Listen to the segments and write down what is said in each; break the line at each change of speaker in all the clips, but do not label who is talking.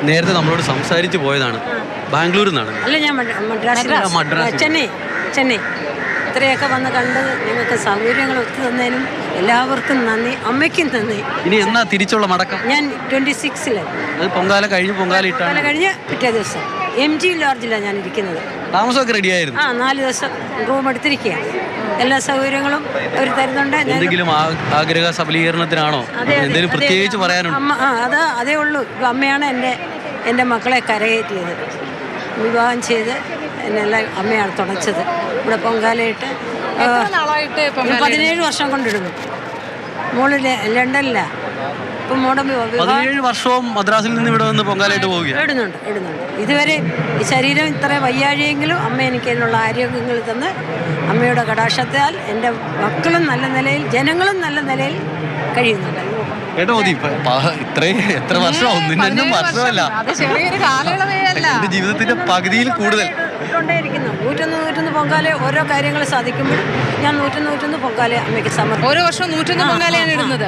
നേരത്തെ നമ്മളോട് സംസാരിച്ച് പോയതാണ്. ബാംഗ്ലൂരിൽ നിന്നാണ്.
അല്ല, ഞാൻ മദ്രാസ്, ചെന്നൈ. ഇത്രയൊക്കെ വന്ന് കണ്ട് നിങ്ങൾക്ക് സൗകര്യങ്ങൾ ഒത്തു തന്നതിനും എല്ലാവർക്കും നന്ദി. അമ്മയ്ക്കും നന്ദി.
ഇനി എന്നാ തിരിച്ചുള്ള മടക്കം?
ഞാൻ 26-ല്.
അത് പൊങ്കാല കഴിഞ്ഞ്
പിറ്റേ ദിവസം MG ലോഡ്ജിലാണ് ഞാൻ ഇരിക്കുന്നത്.
താമസമൊക്കെ റെഡിയായിരുന്നു?
4 ദിവസം റൂം എടുത്തിരിക്കുക. എല്ലാ സൗകര്യങ്ങളും അവർ തരുന്നുണ്ട്.
എന്തെങ്കിലും ആഗ്രഹ സബലീകരണത്തിനാണോ? എന്തെങ്കിലും പ്രത്യേകിച്ച് പറയാനുണ്ട്?
അതേ ഉള്ളൂ. ഇപ്പം അമ്മയാണ് എൻ്റെ മക്കളെ കരകയറ്റിയത്. വിവാഹം ചെയ്ത് എന്നെല്ലാം അമ്മയാണ് തുടച്ചത്. ഇവിടെ പൊങ്കാലയിട്ട് 17 വർഷം കൊണ്ടിടുന്നു. മോള് ലണ്ടനിലാണ്. ഇപ്പം മോടെ
17 വർഷവും മദ്രാസിൽ നിന്ന് ഇവിടെ വന്ന് പൊങ്കാലയിട്ട് പോവുക
ഇടുന്നുണ്ട്. ഇതുവരെ ഈ ശരീരം ഇത്ര വയ്യാഴിയെങ്കിലും അമ്മ എനിക്ക് അതിനുള്ള ആരോഗ്യങ്ങൾ തന്ന് അമ്മയുടെ കടാക്ഷത്താൽ എൻ്റെ മക്കളും നല്ല നിലയിൽ, ജനങ്ങളും നല്ല നിലയിൽ കഴിയുന്നുണ്ട്.
കേട്ടോ മതി. എത്ര വർഷമാവും? 1 വർഷമല്ല, എന്റെ ജീവിതത്തിന്റെ പകുതിയിൽ കൂടുതൽ
ിരിക്കുന്നു. 101 പൊങ്കാല ഓരോ കാര്യങ്ങൾ സാധിക്കുമ്പോൾ ഞാൻ 101 പൊങ്കാല അമ്മയ്ക്ക് സമർപ്പിക്കും.
ഓരോ വർഷവും 101 പൊങ്കാലയാണ് ഇടുന്നത്.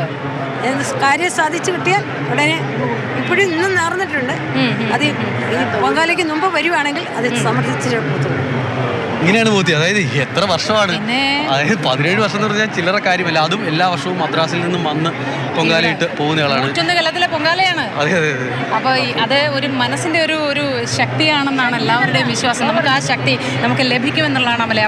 കാര്യം സാധിച്ചു കിട്ടിയാൽ ഉടനെ ഇപ്പോഴും ഇന്നും നേർന്നിട്ടുണ്ട്. അത് ഈ പൊങ്കാലയ്ക്ക് മുമ്പ് വരുവാണെങ്കിൽ അത് സമർപ്പിച്ചിട്ട് പോകത്തുള്ളൂ.
ഇങ്ങനെയാണ് ബോധ്യം. അതായത് എത്ര വർഷമാണ്? അതായത് 17 വർഷം എന്ന് പറഞ്ഞാൽ ചില്ലറ കാര്യമല്ല. അതും എല്ലാ വർഷവും മദ്രാസിൽ നിന്നും വന്ന് പൊങ്കാലയിട്ട് പോകുന്നയാളാണ്.
101 കൊല്ലത്തിലെ പൊങ്കാലയാണ്.
അതെ.
അപ്പോൾ അത് ഒരു മനസ്സിന്റെ ഒരു ശക്തിയാണെന്നാണ് എല്ലാവരുടെയും വിശ്വാസം. നമുക്ക് ആ ശക്തി നമുക്ക് ലഭിക്കുമെന്നുള്ളതാണ് അമലെ.